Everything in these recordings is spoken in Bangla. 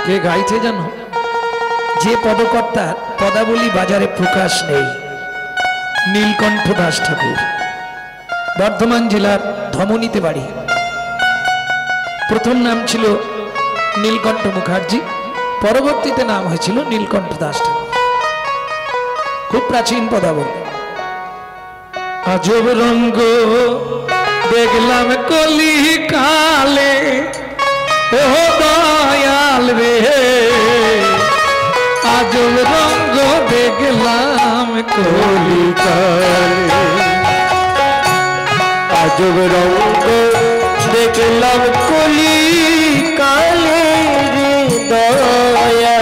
কে গাইছে জানো? যে পদকর্তার পদাবলী বাজারে প্রকাশ নেই, নীলকণ্ঠ দাস ঠাকুর, বর্ধমান জেলার ধমনীতে বাড়ি। প্রথম নাম ছিল নীলকণ্ঠ মুখার্জি, পরবর্তীতে নাম হয়েছিল নীলকণ্ঠ দাস ঠাকুর। খুব প্রাচীন পদাবলী। আজব রঙ্গ দেখলাম কলি কালে, ও দয়াল রে, আজব রঙ্গ দেখলাম কলি কালে, আজব রঙ্গ দেখলাম কলি কালে রে দয়া,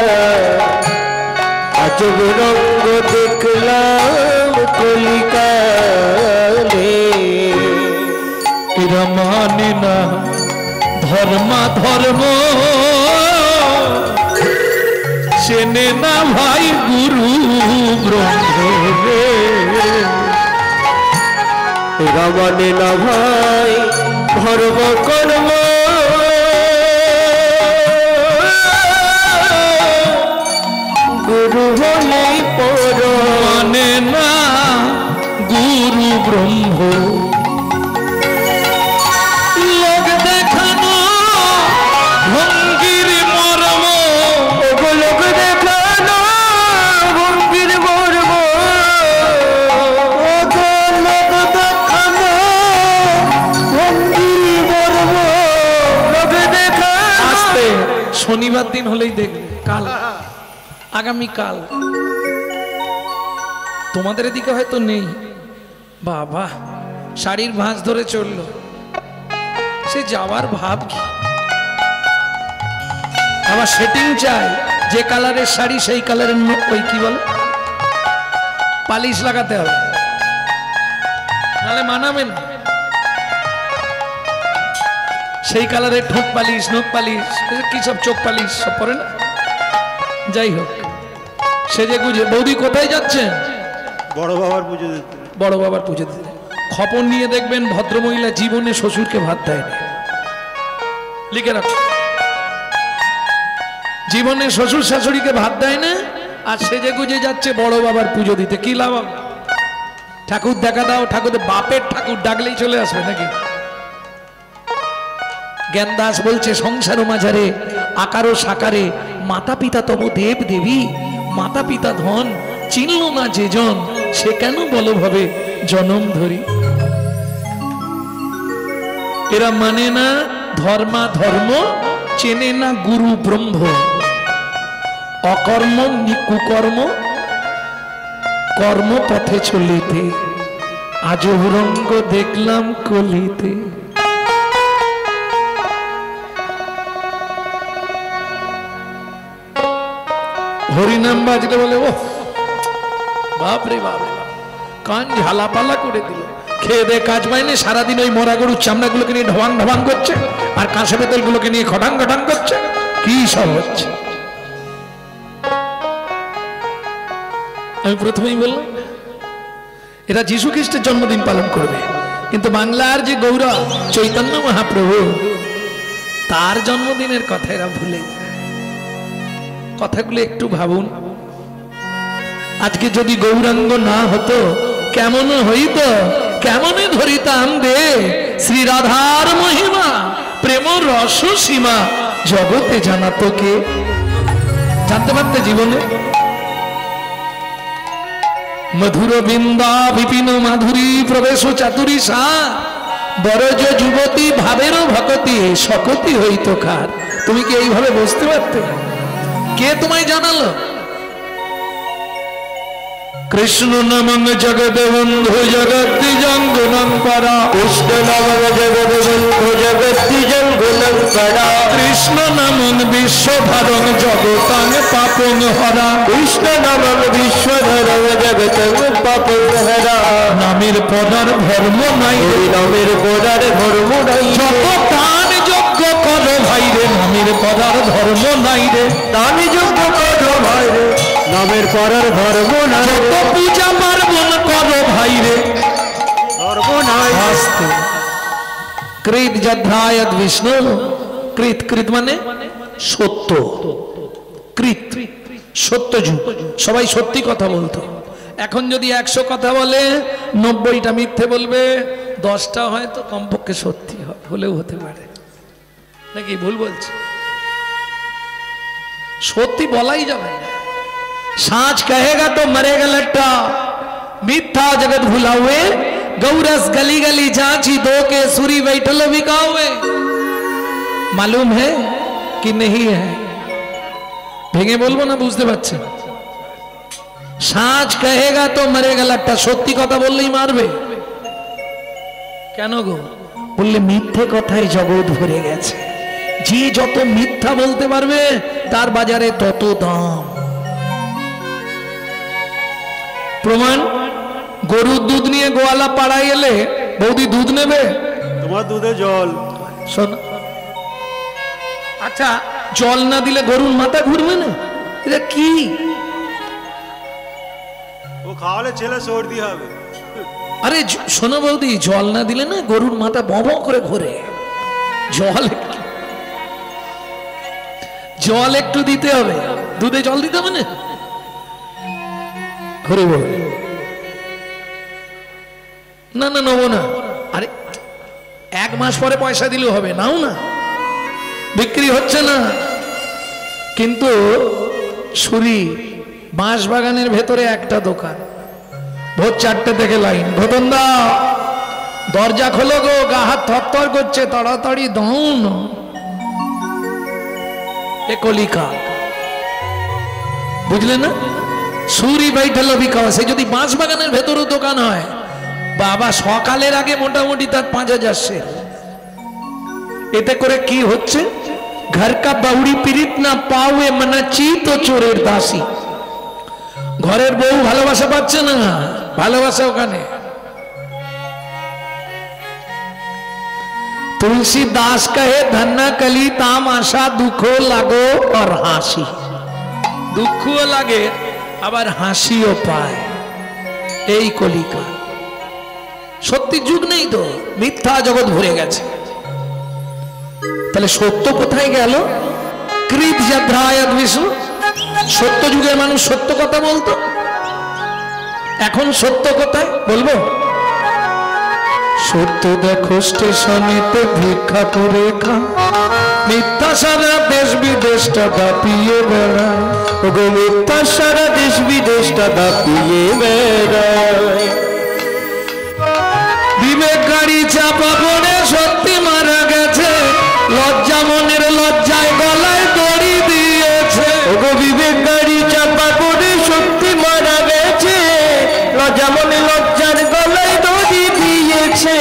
আজব রঙ্গ দেখলাম কলি কালে। এরা মানে না ধর্মা ধর্ম, চেনে না ভাই গুরু ব্রহ্ম রে, এরা মানে না ভাই ধর্ম কর্ম, গুরু হলেই পর মানে না গুরু ব্রহ্ম। লোক দেখানো ভঙ্গির মর্ম, লোক দেখানো ভঙ্গির মর্ম, লোক দেখানো ভঙ্গির মর্ম, লোক দেখানো। আসতে শনিবার দিন হলেই দেখবে, কাল আগামীকাল তোমাদের এদিকে হয়তো নেই। বাবা শাড়ির ভাঁজ ধরে চললো, সে যাওয়ার ভাব কি? আবার সেটিং চাই, যে কালারের শাড়ি সেই কালারের ওই কি বলে পালিশ লাগাতে হবে, নাহলে মানাবে না। সেই কালারের ঠোঁট পালিশ, নখ পালিশ, কি সব চোখ পালিশ সব পরে না। যাই হোক, সেজে গুজে বৌদি কোথায় যাচ্ছেন? বড় বাবার পুজো দিতে। বড় বাবার পুজো দিতে। খপর নিয়ে দেখবেন ভদ্রমহিলা জীবনে শ্বশুরকে ভাত দেয়নি, লিখে রাখো। জীবনে শ্বশুর শাশুড়িকে ভাত দেয় না, আর সেজে গুজে যাচ্ছে বড় বাবার পুজো দিতে। কি লাভ? ঠাকুর দেখা দাও, ঠাকুর বাপের ঠাকুর ডাকলেই চলে আসবে নাকি? জ্ঞানদাস বলছে সংসার মাঝারে আকারও সাকারে, মাতা পিতা তব দেব দেবী, মাতা পিতা ধন চিনল না যে জন, সে কেন বলো ভাবে জনম ধরি। এরা মানে না ধর্মা ধর্ম, চেনে না গুরু ব্রহ্ম, অকর্ম কুকর্ম কর্ম পথে চলিতে, আজব রঙ্গ দেখলাম কলিতে। হরিনাম বাজলে বলে ও বাপরে বাপ, কান ঝালাপালা করে দিল। খেয়ে দে কাজ পায়নি, সারাদিন ওই মরা গরুর চামড়াগুলোকে নিয়ে ঢবাং ঢবাং করছে, আর কাঁসা পেতলগুলোকে নিয়ে খটাং খটাং করছে। কি সব হচ্ছে? আমি প্রথমেই বললাম এরা যীশু খ্রিস্টের জন্মদিন পালন করবে, কিন্তু বাংলার যে গৌরব চৈতন্য মহাপ্রভু, তার জন্মদিনের কথা এরা ভুলে যায়। কথাগুলো একটু ভাবুন। আজকে যদি গৌরাঙ্গ না হতো কেমন হইত, কেমন ধরিতাম দে শ্রী রাধার মহিমা, প্রেম রস সীমা জগতে জানাতো কে? জানতে পারতে জীবনে? মধুর বৃন্দা বিপিন মাধুরী প্রবেশ চাতুরী সা, বরজ যুবতী ভাবেরও ভকতি সকতি হইত কার। তুমি কি এইভাবে বুঝতে পারতে? কে তোমায় জানালো? কৃষ্ণ নামং জগৎ বন্ধু জগতি জঙ্গনং পরা, কৃষ্ণ নামং জগৎ বন্ধু জগতি জঙ্গনং পরা, কৃষ্ণ নামং বিশ্বধরং জগতাং পাপং হরা, কৃষ্ণ নামং বিশ্বধরং জগতাং পাপং হরা। নামের পদার ধর্ম নাই, নামের পদার ধর্ম নাই, যত দান যজ্ঞ করো ভাই রে, নামের পদার ধর্ম নাই রে, দান যজ্ঞ করো ভাই রে, নামের পদার ধর্ম নাই, যত পূজা পার্বণ করো ভাই রে, ধর্ম নাই। আস্তে কৃত যধ্যায়ৎ বিষ্ণু, কৃত কৃত মানে সত্য, কৃত, সত্য যুগ, সবাই সত্যি কথা বলতো। এখন যদি 100 কথা বলে 90টা মিথ্যে বলবে, 10টা হয়তো কমপক্ষে সত্যি হলেও হতে পারে, নাকি ভুল বলছি? সত্যি বলাই যাবে না। সাঁচ কহেগা তো মরেগা লট্টা, মিথ্যা জগৎ ভুলা हुए, गौरस गली गली जांची दो के सुरी बैठलो बिकावे। मालूम है कि नहीं है? ভেঙে বলবো না, বুঝতে পারছেন? সাঁচ কহেগা তো মরেগা লট্টা, সত্যি কথা বললেই মারবে। কেন গো? বললে মিথ্যে কথায় জগৎ ভরে গেছে, যে যত মিথ্যা বলতে পারবে তার বাজারে তত দাম। প্রমাণ, গরুর দুধ নিয়ে গোয়ালা পাড়ায় এলে বৌদি দুধ নেবে? তোমার দুধে জল। শোন, আচ্ছা জল না দিলে গরুর মাথা ঘুরবে না? এটা কি? ও খাওয়ালে ছেলে সর্দি হবে। আরে শোনো বৌদি, জল না দিলে না গরুর মাথা বব করে ঘোরে। জল একটু দিতে হবে, দুধে জল দিতে হবে না? ঘুরে বল না না নেবো না। আরে 1 মাস পরে পয়সা দিলেও হবে, নাও না, বিক্রি হচ্ছে না। কিন্তু সুরি বাঁশ বাগানের ভেতরে একটা দোকান, ভোর 4টে থেকে লাইন। ঘটনদা দরজা খোলো গো, গা হাত থরথর করছে, তাড়াতাড়ি দাও না। এ কলিকা, বুঝলে না? সুরি বৈঠল বিকাশ। সে যদি বাঁশ বাগানের ভেতরও দোকান হয়, বাবা সকালের আগে মোটামুটি তার 5000 শেয়ার। এতে করে কি হচ্ছে? ঘর কা বাউড়ি পীড়িত না পাওয়ে মনাচি তো চোরের দাসী। ঘরের বউ ভালোবাসা পাচ্ছে না, ভালোবাসা ওখানে। तुलसीदास कहे धन्ना कली ताम आशा, दुखो लागो और हासी। दुखो लागे আবার হাসিও পায়, এই কলিকা। সত্যি যুগ নেই তো, মিথ্যা জগৎ ভরে গেছে। তাহলে সত্য কোথায় গেল? কৃত যাত্রায়াত বিষ্ণু। সত্য যুগের মানুষ সত্য কথা বলতো, এখন সত্য কোথায় বলবো? সত্য দেখো স্টেশনেতে ভিক্ষা করে খা, মিথ্যা সারা দেশ বিদেশটা দাপিয়ে বেড়ায়। ওগো মিথ্যা সারা দেশ বিদেশটা দাপিয়ে বেড়ায়। বিবেক গাড়ি চাপা পড়ে সত্যি মারা গেছে, লজ্জা মনের লজ্জায় গলায় দড়ি দিয়েছে। ওগো বিবেক গাড়ি চাপা পড়ে সত্যি মারা গেছে, লজ্জা মনে লজ্জার গলায় দড়ি দিয়েছে।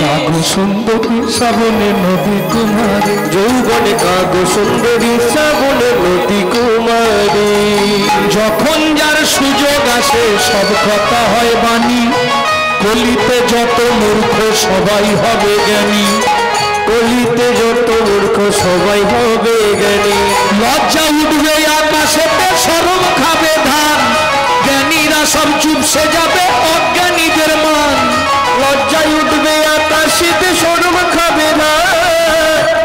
কাগো সুন্দরী শ্রাবণে নদী কুমারী, যৌবনে কাগো সুন্দরী শ্রাবণে নদী কুমারী। যখন যার সুযোগ আসে সব কথা হয় বাণী, কলিতে যত মূর্খ সবাই হবে জ্ঞানী। কলিতে যত মূর্খ সবাই হবে জ্ঞানী। লজ্জা উঠবে আকাশেতে, শরম খাবে ধান, জ্ঞানীরা সব চুপসে যাবে অজ্ঞানীদের মান। লজ্জায় উঠবে আকাশেতে, শরম খাবে না,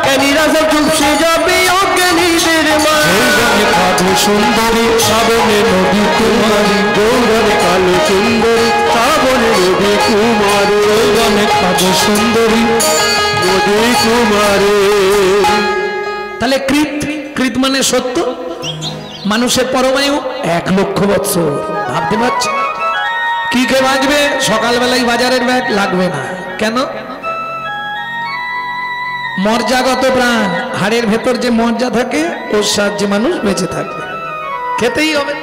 জ্ঞানীরা সব চুপসে যাবে অজ্ঞানীদের মান। যৌবনে কালো সুন্দরী শ্রাবণে নদী কুমারী, যৌবনে কালো সুন্দরী শ্রাবণে নদী কুমারী। যৌবনে কালো সুন্দরী নদী কুমারী। তাহলে কৃত, কৃত মানে সত্য। মানুষের পরমায়ু 1 লক্ষ বৎসর। ভাবতে পারছি কি কে বাঁচবে? সকালবেলায় বাজারের ব্যাগ লাগবে না। কেন? মর্যাগত প্রাণ, হাড়ের ভেতর যে মর্যা থাকে ওর সাহায্যে মানুষ বেঁচে থাকবে, খেতেই হবে,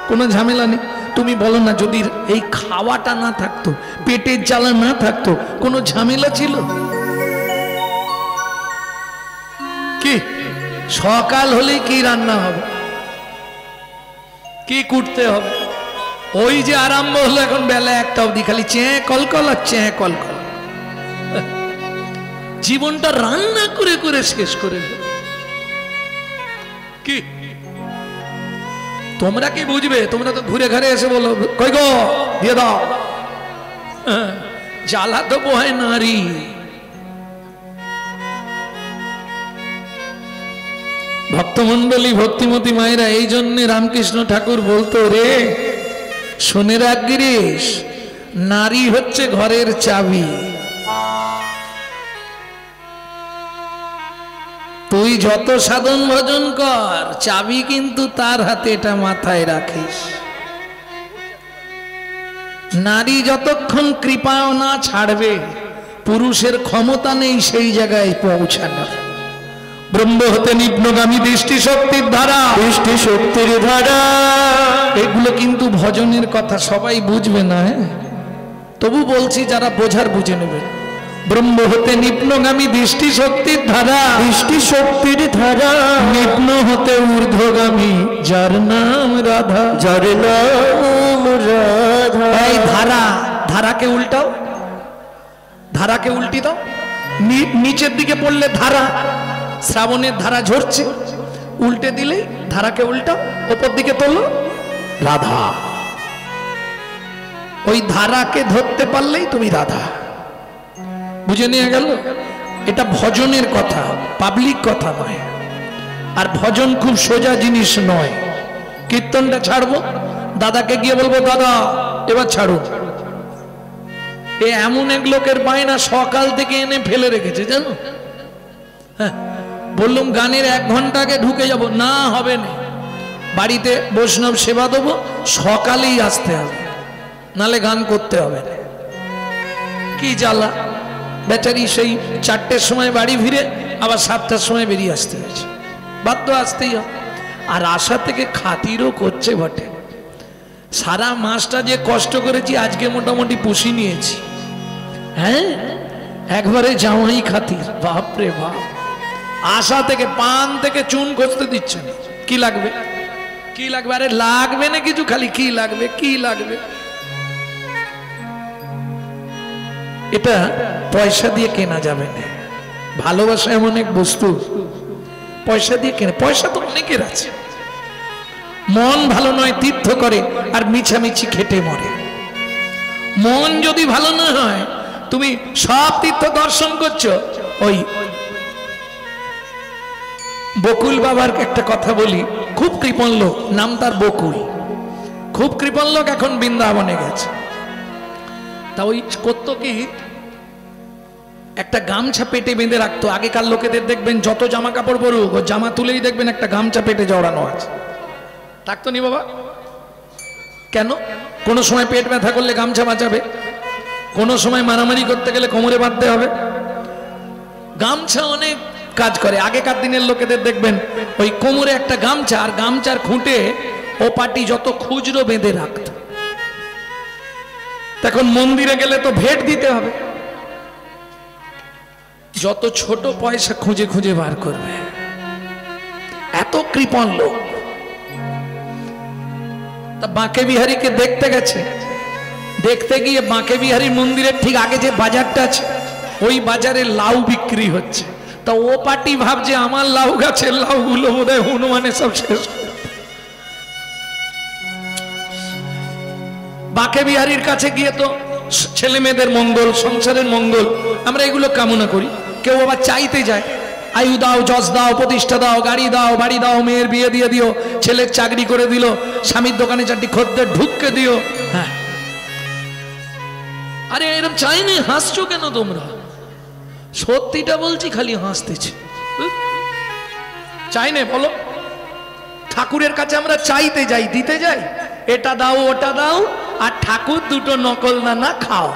কোনো ঝামেলা নেই। তুমি বলো না, যদি এই খাওয়াটা না থাকতো, পেটের জ্বালা না থাকতো, কোনো ঝামেলা ছিল কি? সকাল হলেই কি রান্না হবে, কি কুটতে হবে? ওই যে আরম্ভ হলো এখন বেলা 1টা অবধি খালি চেঁ কলকল আর চেঁ কলকল। জীবনটা রান্না করে করে শেষ করে দেবে। কি তোমরা কি বুঝবে? তোমরা তো ঘুরে ঘরে এসে বলো কই গো দিয়ে দাও। জ্বালা তো বোহায় নারী। ভক্তমন্ডলী ভক্তিমতী মায়েরা, এই জন্য রামকৃষ্ণ ঠাকুর বলতো, রে শুনে রাখ গিরিশ, নারী হচ্ছে ঘরের চাবি। তুই যত সাধন ভজন কর, চাবি কিন্তু তার হাতে, এটা মাথায় রাখিস। নারী যতক্ষণ কৃপাও না ছাড়বে, পুরুষের ক্ষমতা নেই সেই জায়গায় পৌঁছানোর। ব্রহ্ম হতে নিম্নগামী দৃষ্টি শক্তির ধারা, দৃষ্টি শক্তির ধারা, এগুলো কিন্তু ভজনের কথা, সবাই বুঝবে না, তবু বলছি যারা বোঝার বুঝে নেবে। ব্রহ্ম হতে নিম্নগামী দৃষ্টি শক্তির ধারা, দৃষ্টি শক্তির ধারা, নিম্ন হতে ঊর্ধ্বগামী যার নাম রাধা, যার নাম রাধা। এই ধারা, ধারাকে উল্টাও, ধারাকে উল্টি দাও। নিচের দিকে পড়লে ধারা, শ্রাবণের ধারা ঝরছে, উল্টে দিলেই ধারাকে উল্টাও, ওপর দিকে তোলো রাধা। ওই ধারাকে ধরতে পারলেই তুমি রাধা। বুঝে নিয়ে গেল? এটা ভজনের কথা, পাবলিক কথা নয়। আর ভজন খুব সোজা জিনিস নয়। কীর্তনটা ছাড়বো, দাদাকে গিয়ে বলবো, দাদা এবার ছাড়ুন। এ এমন এক লোকের বায়না, সকাল থেকে এনে ফেলে রেখেছে জানো। হ্যাঁ, বললুম গানের 1 ঘন্টা আগে ঢুকে যাব, না হবে না, বাড়িতে বৈষ্ণব সেবা দেবো, সকালেই আসতে হবে, নালে গান করতে হবে। কি জ্বালা, বেচারি সেই 4টের সময় বাড়ি ফিরে আবার 7টার সময় বেরিয়ে আসতে হয়েছে, বাধ্য আসতেই হবে। আর আশা থেকে খাতিরও করছে বটে। সারা মাসটা যে কষ্ট করেছি, আজকে মোটামুটি পুষি নিয়েছি। হ্যাঁ, একবারে জামাই খাতির, বাপরে বাপ। আশা থেকে পান থেকে চুন খুঁজতে দিচ্ছে না। কি লাগবে, কি লাগবে, আরে লাগবে না কিছু, খালি কি লাগবে, কি লাগবে। এটা পয়সা দিয়ে কেনা যাবে না। ভালোবাসা এমন এক বস্তু, পয়সা দিয়ে কেনা, পয়সা তো অনেকের আছে। মন ভালো নয় তীর্থ করে, আর মিছামিছি খেটে মরে। মন যদি ভালো না হয়, তুমি সব তীর্থ দর্শন করছো। ওই বকুল বাবার একটা কথা বলি, খুব কৃপণ লোক, নাম তার বকুল, খুব কৃপণ লোক, এখন বৃন্দাবনে গেছে। তা ওই করতো কি, একটা গামছা পেটে বেঁধে রাখতো। আগেকার লোকেদের দেখবেন যত জামা কাপড় পরুক, ও জামা তুলেই দেখবেন একটা গামছা পেটে জড়ানো আছে। থাকতো নি বাবা? কেন? কোনো সময় পেট ব্যথা করলে গামছা বাঁচাবে, কোনো সময় মারামারি করতে গেলে কোমরে বাঁধতে হবে। গামছা অনেক কাজ করে। আগেকার দিনের লোকেদের দেখবেন ওই কোমরে একটা গামছা, আর গামছার খুঁটে ও পাটি যত খুচরো বেঁধে রাখত। তখন মন্দিরে গেলে তো ভেট দিতে হবে, যত ছোট পয়সা খুঁজে খুঁজে বার করবে। এত কৃপণ লোক। তা বাঁকে বিহারীকে দেখতে গেছে, দেখতে গিয়ে বাঁকে বিহারীর মন্দিরের ঠিক আগে যে বাজারটা আছে, ওই বাজারে লাউ বিক্রি হচ্ছে। তা ও পার্টি ভাবছে আমার লাউ গাছের লাউ গুলো বোধহয় হনুমানে সব শেষ। বাঁকে বিহারীর কাছে গিয়ে তো ছেলে মেয়েদের মঙ্গল, সংসারের মঙ্গল, আমরা এগুলো কামনা করি। কেউ আবার চাইতে যায়, আয়ু দাও, যশ দাও, প্রতিষ্ঠা দাও, গাড়ি দাও, বাড়ি দাও, মেয়ের বিয়ে দিয়ে দিও, ছেলের চাকরি করে দিল, স্বামীর দোকানে 4টি খদ্দের ঢুককে দিও। হ্যাঁ, আরে এরকম চাইনি, হাসছো কেন তোমরা? সত্যিটা বলছি, খালি হাসতেছি। চাই না বলো? ঠাকুরের কাছে আমরা চাইতে যাই, দিতে যাই, এটা দাও ওটা দাও, আর ঠাকুর দুটো নকল দানা খাও।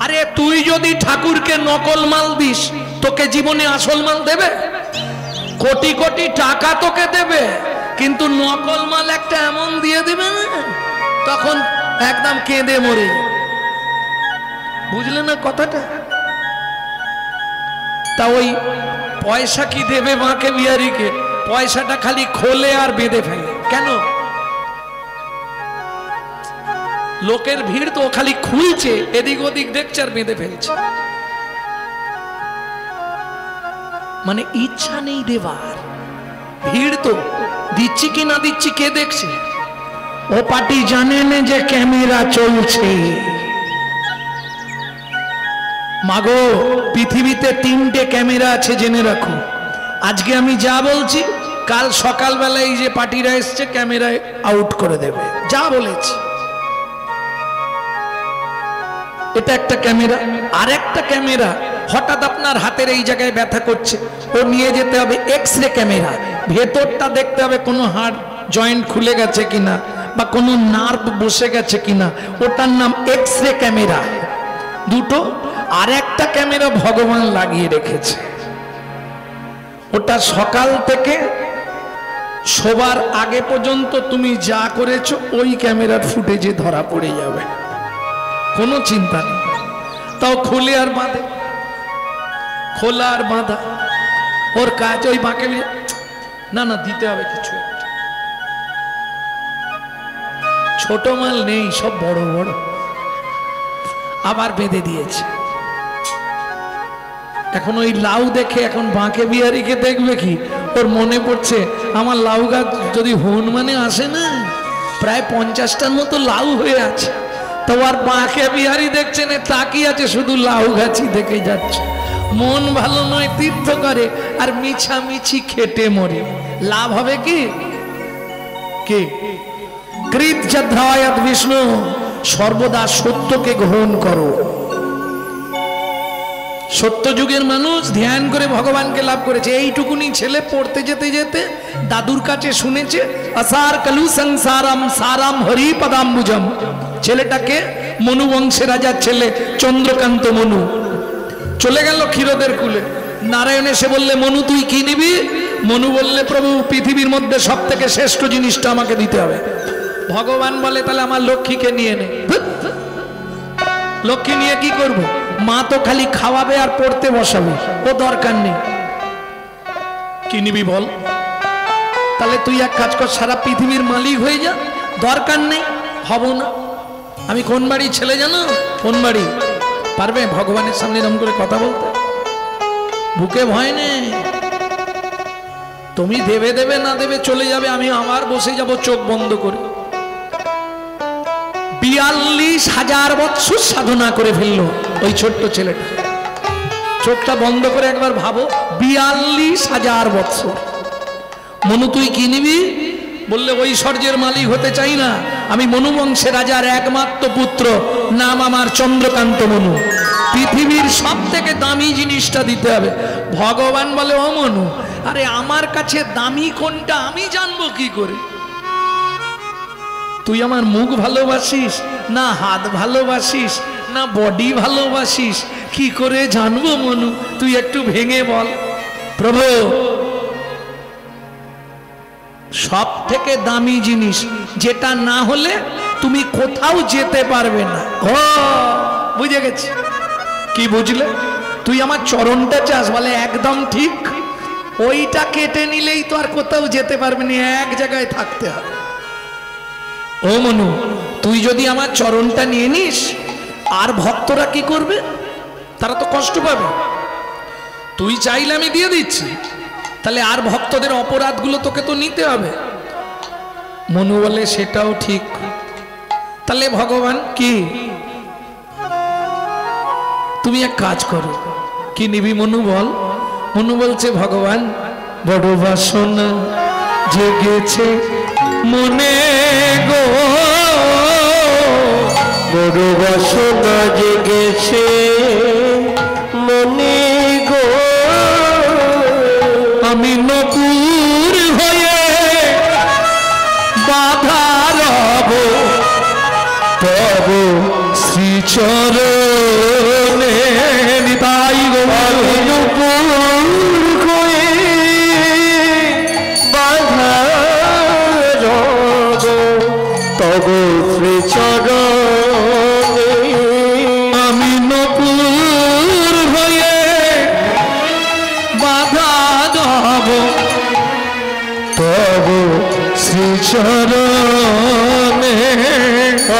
আরে তুই যদি ঠাকুরকে নকল মাল দিস, তোকে জীবনে আসল মাল দেবে? কোটি কোটি টাকা তোকে দেবে, কিন্তু নকল মাল একটা এমন দিয়ে দেবে না, তখন একদম কেঁদে মরে। বুঝলে না কথাটা? তা ওই পয়সা কি দেবে বাঁকে বিহারীকে? পয়সাটা খালি খোলে আর বেঁধে ফেলে। কেন? লোকের ভিড় তো, খালি খুলছে, এদিক ওদিক দেখছে আর বেঁধে ফেলছে। মানে ইচ্ছা নেই দেবার, ভিড় তো, দিচ্ছি কি না দিচ্ছি কে দেখছে? ও পার্টি জানে না যে ক্যামেরা চলছে। মাগো, পৃথিবীতে 3টে ক্যামেরা আছে, জেনে রাখো। আজকে আমি যা বলছি কাল সকালবেলা এই যে পার্টিরা এসছে ক্যামেরায় আউট করে দেবে, যা বলেছি। এটা একটা ক্যামেরা। আর একটা ক্যামেরা, হঠাৎ আপনার হাতের এই জায়গায় ব্যথা করছে, ও নিয়ে যেতে হবে এক্স-রে ক্যামেরা, ভেতরটা দেখতে হবে কোনো হাড় জয়েন্ট খুলে গেছে কিনা বা কোনো নার্ভ বসে গেছে কিনা, ওটার নাম এক্স-রে ক্যামেরা দুটো। আর একটা ক্যামেরা ভগবান লাগিয়ে রেখেছে, ওটা সকাল থেকে শোবার আগে পর্যন্ত তুমি যা করেছো ওই ক্যামেরার ফুটেজে ধরা পড়ে যাবে, কোনো চিন্তা নেই। তাও খুলে আর বাঁধে, খোলা আর বাঁধা, ওর কাজ ওই বাঁকে না না দিতে হবে কিছু একটা। ছোট মাল নেই, সব বড় বড়, আবার বেঁধে দিয়েছে। এখন ওই লাউ দেখে এখন বাঁকে বিহারিকে দেখবে কি, ওর মনে পড়ছে আমার লাউ গাছ যদি হনুমানে আসে না, প্রায় 50টার মতো লাউ হয়ে আছে। তো আর বাঁকে বিহারি দেখছে না, তাকিয়ে আছে শুধু লাউ গাছই দেখে যাচ্ছে। মন ভালো নয় তীর্থ করে আর মিছামিছি খেটে মরে, লাভ হবে কি? কে কৃত যদ্ধায়াত বিষ্ণু, সর্বদা সত্যকে গ্রহণ করো। সত্য যুগের মানুষ ধ্যান করে ভগবানকে লাভ করেছে। এইটুকুনি ছেলে পড়তে যেতে যেতে দাদুর কাছে শুনেছে আসার কালু সংসারাম সারাম হরি পদাম্বুজম। ছেলেটাকে মনু বংশের রাজার ছেলে চন্দ্রকান্ত মনু চলে গেল ক্ষীরদের কুলে। নারায়ণ এসে বললে মনু তুই কি নিবি? মনু বললে প্রভু পৃথিবীর মধ্যে সব থেকে শ্রেষ্ঠ জিনিসটা আমাকে দিতে হবে। ভগবান বলে তাহলে আমার লক্ষ্মীকে নিয়ে নে। লক্ষ্মী নিয়ে কি করব? মা তো খালি খাওয়াবে আর পড়তে বসাবে, ও দরকার নেই। কি নিবি বল? তাহলে তুই এক কাজ কর, সারা পৃথিবীর মালিক হয়ে যা, দরকার নেই, হব না। আমি কোন বাড়ির ছেলে জানো? কোন বাড়ি? পারবে ভগবানের সামনে এরকম করে কথা বলতে? বুকে ভয় নেই, তুমি দেবে দেবে না দেবে চলে যাবে, আমি আমার বসে যাব চোখ বন্ধ করে। 42,000 বছর সাধনা করে ফেললো ওই ছোট্ট ছেলেটা। চোখটা বন্ধ করে একবার ভাবো, 42,000 বছর। মনু তুই কি নিবি? বললে ঐশ্বর্যের মালিক হতে চাই না, আমি মনু বংশের রাজার একমাত্র পুত্র, নাম আমার চন্দ্রকান্ত মনু। পৃথিবীর সব থেকে দামি জিনিসটা দিতে হবে। ভগবান বলে ও মনু, আরে আমার কাছে দামি কোনটা আমি জানবো কি করে? তুই আমার মুখ ভালোবাসিস না হাত ভালোবাসিস না বডি ভালোবাসিস, কি করে জানবো মনু? তুই একটু ভেঙে বল। প্রভু সব থেকে দামি জিনিস, যেটা না হলে তুমি কোথাও যেতে পারবে না। ও বুঝে গেছি। কি বুঝলে? তুই আমার চরণটা চাস? বলে একদম ঠিক। ওইটা কেটে নিলেই তো আর কোথাও যেতে পারবে না, এক জায়গায় থাকতে হবে। ও মনু, তুই যদি আমার চরণটা নিয়ে নিস, আর ভক্তরা কি করবে? তারা তো কষ্ট পাবে। তুই চাইলে আমি দিয়ে দিচ্ছি, তাহলে আর ভক্তদের অপরাধগুলো তোকে তো নিতে হবে। মনু বলে সেটাও ঠিক। তাহলে ভগবান কি, তুমি এক কাজ করো, কি নিবি মনু বল? মনু বলছে ভগবান বড় বাসনা জেগেছে মনে গো, বড় বাসনা জেগেছে মনে গো, আমি নপুর হয়ে বাধা রব তব শ্রীচরণে। তাই গো আমি নপুর হয়ে বাধা রব তব শ্রীচরণে। আমি নপুর হয়ে বাধা রব তব শ্রীচরণে।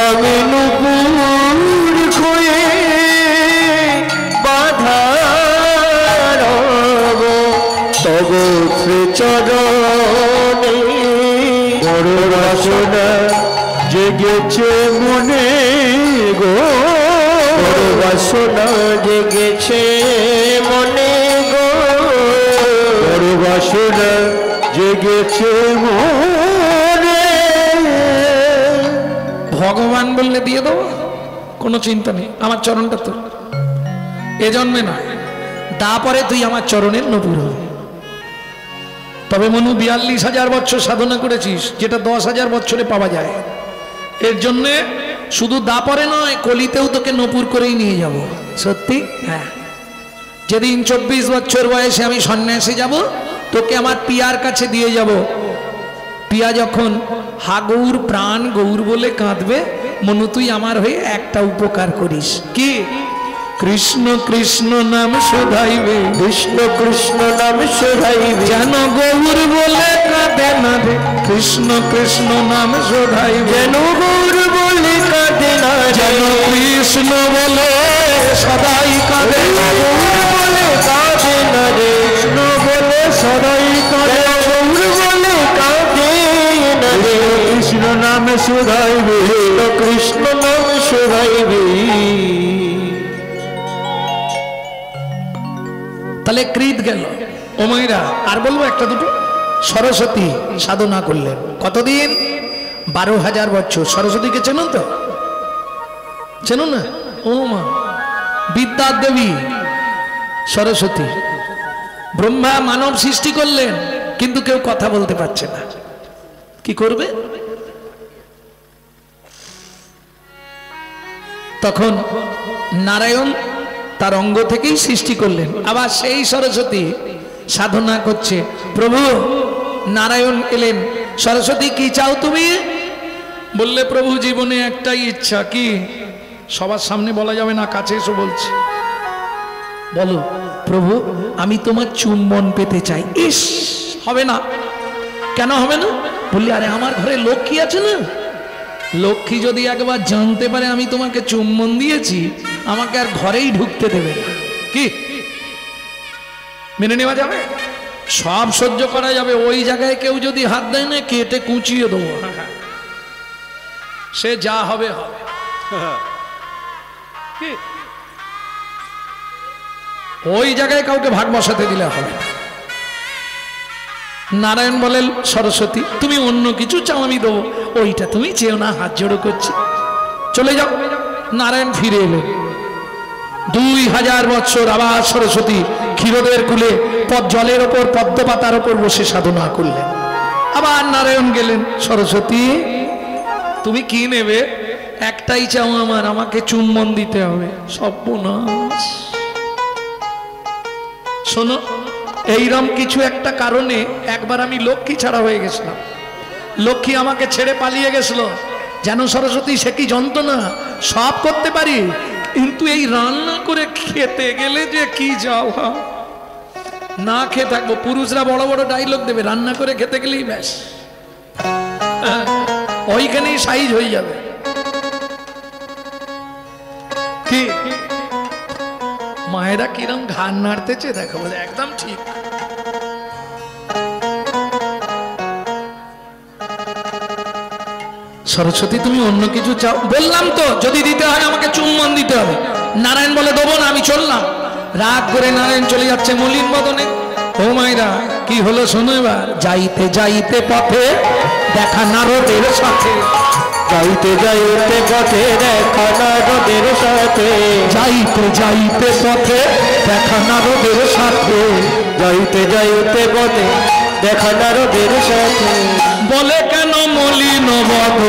আমি নপুর হয়ে বাধা রব তব শ্রীচরণে। বড় বাসনা জেগেছে মনে গো, বড় বাসনা জেগেছে মনে গো, বড় বাসনা জেগেছে মনে। ভগবান বললে দিয়ে দেবো, কোনো চিন্তা নেই, আমার চরণটা তো এ জন্মে নয়, তারপরে তুই আমার চরণের নপুর হবে। তবে মনু 42,000 বছর সাধনা করেছিস, যেটা 10,000 বছরে পাওয়া যায়। এর জন্যে শুধু দাপরে নয়, কলিতেও তোকে নপুর করেই নিয়ে যাব। সত্যি? হ্যাঁ। যেদিন 24 বছর বয়সে আমি সন্ন্যাসে যাব, তোকে আমার পিয়ার কাছে দিয়ে যাব। পিয়া যখন হা গৌর প্রাণ গৌর বলে কাঁদবে, মনু তুই আমার হয়ে একটা উপকার করিস। কি? কৃষ্ণ কৃষ্ণ নাম শোধাইবে, কৃষ্ণ কৃষ্ণ নাম শোধাইবে, যেন গৌর বলে কাঁদে না রে। কৃষ্ণ কৃষ্ণ নাম শোধাইবে, যেন গৌর বলে কাঁদে না, যেন কৃষ্ণ বলে সদাই কাঁদে, গৌর বলে কাঁদে না রে, কৃষ্ণ বলে সদাই কাঁদে, গৌর বলে কাঁদে না রে। কৃষ্ণ নাম শোধাইবে, কৃষ্ণ নাম শোধাইবে। তাহলে কৃত গেল। ও মায়েরা, আর বলবো একটা দুটো। সরস্বতী সাধনা করলেন কতদিন? 12,000 বছর। সরস্বতীকে চেনো তো? চেনো না? ও মা, বিদ্যার দেবী সরস্বতী। ব্রহ্মা মানব সৃষ্টি করলেন, কিন্তু কেউ কথা বলতে পারছে না। কি করবে? তখন নারায়ণ তার অঙ্গ থেকেই সৃষ্টি করলেন। আবার সেই সরস্বতী সাধনা করছে। প্রভু নারায়ণ এলেন, সরস্বতী কি চাও তুমি? বললে প্রভু জীবনে একটাই ইচ্ছা। কি? সবার সামনে বলা যাবে না, কাছে এসে বলছি। বলো। প্রভু আমি তোমার চুম্বন পেতে চাই। ইস, হবে না। কেন হবে না? বললি আরে আমার ঘরে লক্ষ্মী আছে না, লক্ষ্মী যদি একবার জানতে পারে আমি তোমাকে চুম্বন দিয়েছি, আমাকে আর ঘরেই ঢুকতে দেবে না। কি মেনে নেওয়া যাবে? সব সহ্য করা যাবে, ওই জায়গায় কেউ যদি হাত দেয় না, কেটে কুচিয়ে দেবো। সে যা হবে হবে। কি ওই জায়গায় কাউকে ভাগ বসাতে দিলে হবে না। নারায়ণ বলেন সরস্বতী তুমি অন্য কিছু চাও আমি দেবো, ওইটা তুমি চেও না, হাত জোড়ো করছি, চলে যাও। নারায়ণ ফিরে এলেন। 2000 বছর আবার সরস্বতী ক্ষীরোদের কুলে জলের ওপর পদ্ম পাতার ওপর বসে সাধনা করলেন। আবার নারায়ণ গেলেন, সরস্বতী তুমি কি নেবে? একটাই চাও আমার, আমাকে চুম্বন দিতে হবে। সর্বনাশ। শোনো, এইরকম কিছু একটা কারণে একবার আমি লক্ষ্মী ছাড়া হয়ে গেছিলাম। লক্ষ্মী আমাকে ছেড়ে পালিয়ে গেছিল। যেন সরস্বতী সে কি যন্ত্রণা, সব করতে পারি, কিন্তু এই রান্না করে খেতে গেলে যে কি যাও, না খেয়ে থাকবো। পুরুষরা বড় বড় ডায়লগ দেবে, রান্না করে খেতে গেলেই ব্যাস ওইখানেই সাইজ হয়ে যাবে। কি মায়েরা কিরম ঘাড় নাড়তেছে দেখো, বলে একদম ঠিক। সরস্বতী তুমি অন্য কিছু চাও? বললাম তো যদি দিতে হয় আমাকে চুম্বন দিতে হবে। নারায়ণ বলে দেবো না, আমি চললাম। রাগ করে নারায়ণ চলে যাচ্ছে মলিন বদনে। ও মায়েরা কি হলো শোনো এবার। যাইতে যাইতে পথে দেখা নারদের সাথে, যাইতে যাইতে পথে দেখা নারদের সাথে, যাইতে যাইতে পথে দেখা নারদের সাথে, যাইতে যাইতে পথে দেখা নারদের সাথে। বলে কেন মলিন বদ,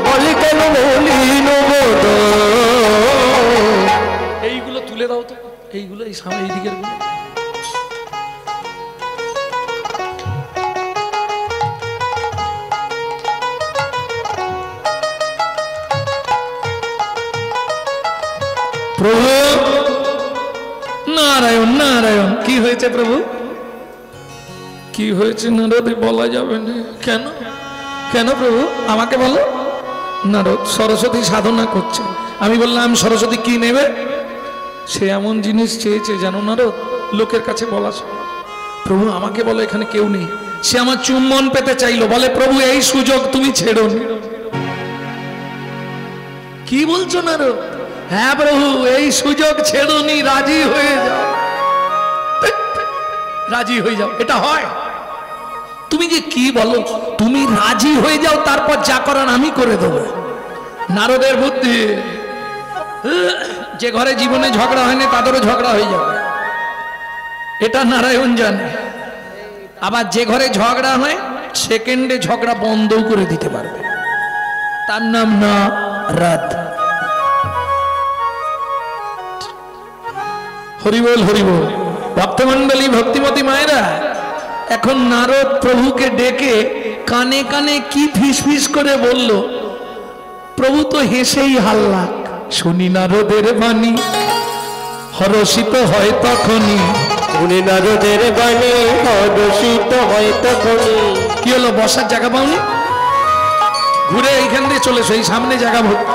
বলে কেন মলিন বদ। এইগুলো তুলে দাও তো, এইগুলো এই সামনে এই দিকের গুলো। প্রভু নারায়ণ নারায়ণ কি হয়েছে প্রভু? কি হয়েছে নারদে বলা যাবে না। কেন কেন প্রভু আমাকে বলো। নারদ সরস্বতী সাধনা করছে। আমি বললাম সরস্বতী কি নেবে? সে এমন জিনিস চেয়েছে জানো নারদ, লোকের কাছে বলা। প্রভু আমাকে বলো, এখানে কেউ নেই। সে আমার চুম্বন পেতে চাইলো। বলে প্রভু এই সুযোগ তুমি ছেড়ো নি। কি বলছো নারদ? হ্যাঁ প্রভু এই সুযোগ ছেড়ো নি, রাজি হয়ে যাও। রাজি হয়ে যাও, এটা হয়? তুমি যে কি বলো, তুমি রাজি হয়ে যাও, তারপর যা করার আমি করে দেবো। নারদের বুদ্ধি, যে ঘরে জীবনে ঝগড়া হয়নি তাদেরও ঝগড়া হয়ে যাবে, এটা নারায়ণ জানে। আবার যে ঘরে ঝগড়া হয় সেকেন্ডে ঝগড়া বন্ধও করে দিতে পারবে, তার নাম না রাত। হরিবল হরিবল। ভক্তমন্ডলী, ভক্তিমতী মায়েরা, এখন নারদ প্রভুকে ডেকে কানে কানে কি ফিসফিস করে বলল, প্রভু তো হেসেই হাল্লা। শুনি নারদের বাণী, হরষিত হয় তখনই। শুনি নারদের বাণী, হরষিত হয় তখনই। কি হলো, বসার জায়গা পাওনি? ঘুরে এইখান দিয়ে চলে এসো, এই সামনে জায়গা ভর্তি,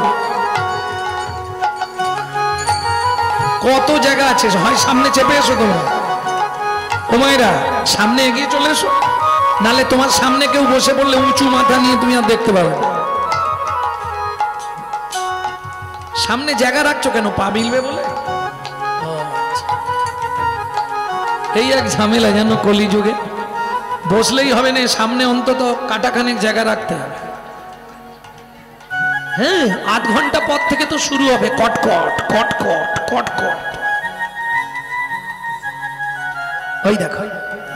কত জায়গা আছে, হয় সামনে চেপে এসো তোমরা। ও মায়েরা, সামনে এগিয়ে চলে এসো, নালে তোমার সামনে কেউ বসে পড়লে উঁচু মাথা নিয়ে তুমি আর দেখতে পাবে না। সামনে জায়গা রাখছো কেন, পা বিলবে বলে? এই এক ঝামেলা যেন কলিযুগে, বসলেই হবে না, সামনে অন্তত কাটাখানেক জায়গা রাখতে হবে। হ্যাঁ, আধ ঘন্টা পর থেকে তো শুরু হবে কটকট কটকট কটকট। ওই দেখো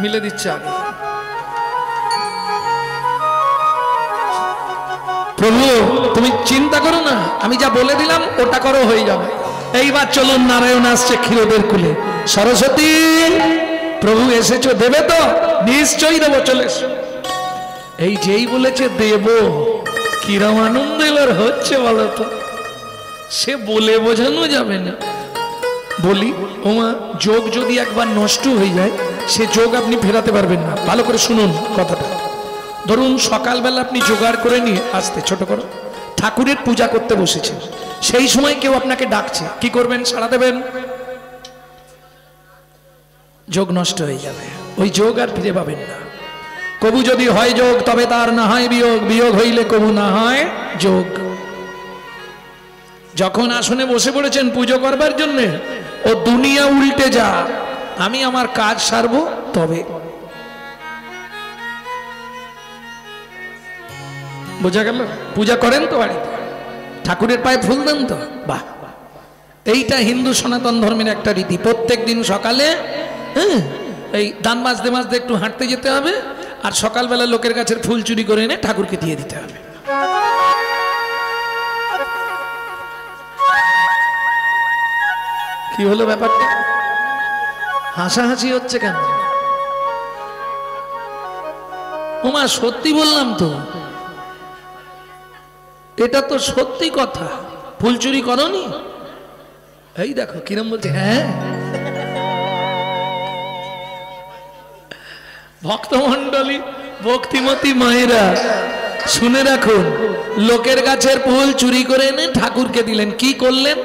মিলে দিচ্ছে আগে। প্রভু তুমি চিন্তা করো না, আমি যা বলে দিলাম ওটা করো, হয়ে যাবে। এইবার চলুন, নারায়ণ আসছে ক্ষীরদের কুলে। সরস্বতী, প্রভু এসেছো, দেবে তো? নিশ্চয়ই দেবো, চলে এসো। এই যেই বলেছে দেব, কিরম আনন্দ এবার হচ্ছে বলতো, সে বলে বোঝানো যাবে না। বলি ওমা, যোগ যদি একবার নষ্ট হয়ে যায় সে যোগ আপনি ফেরাতে পারবেন না। ভালো করে শুনুন কথাটা। ধরুন সকালবেলা আপনি জোগাড় করে নিয়ে আসতে, ছোট করো, ঠাকুরের পূজা করতে বসেছেন, সেই সময় কেউ আপনাকে ডাকছে, কি করবেন? সাড়া দেবেন? যোগ নষ্ট হয়ে যাবে, ওই যোগ আর ফিরে পাবেন না। কবু যদি হয় যোগ, তবে তার না হয় বিয়োগ, বিয়োগ হইলে কবু না হয় যোগ। যখন আসনে বসে পড়েছেন পুজো করবার জন্য, ও দুনিয়া উল্টে যা, আমি আমার কাজ সারবো তবে। বোঝা গেল? পূজা করেন তো বাড়িতে, ঠাকুরের পায়ে ফুল দেন তো, বাহ। এইটা হিন্দু সনাতন ধর্মের একটা রীতি। প্রত্যেক দিন সকালে এই দান মাজতে মাজতে একটু হাঁটতে যেতে হবে, আর সকালবেলা লোকের কাছের ফুল চুরি করে এনে ঠাকুরকে দিয়ে দিতে হবে। কি হলো ব্যাপারটা? হাসাহাসি হচ্ছে কেন? ওমা সত্যি বললাম তো, এটা তো সত্যি কথা। ফুল চুরি করনি? এই দেখো কিরম বলছে। হ্যাঁ, ভক্তমন্ডলী, ভক্তিমতী মায়েরা, শুনে রাখুন, লোকের গাছের ফুল চুরি করে এনে ঠাকুরকে দিলেন। কি করলেন?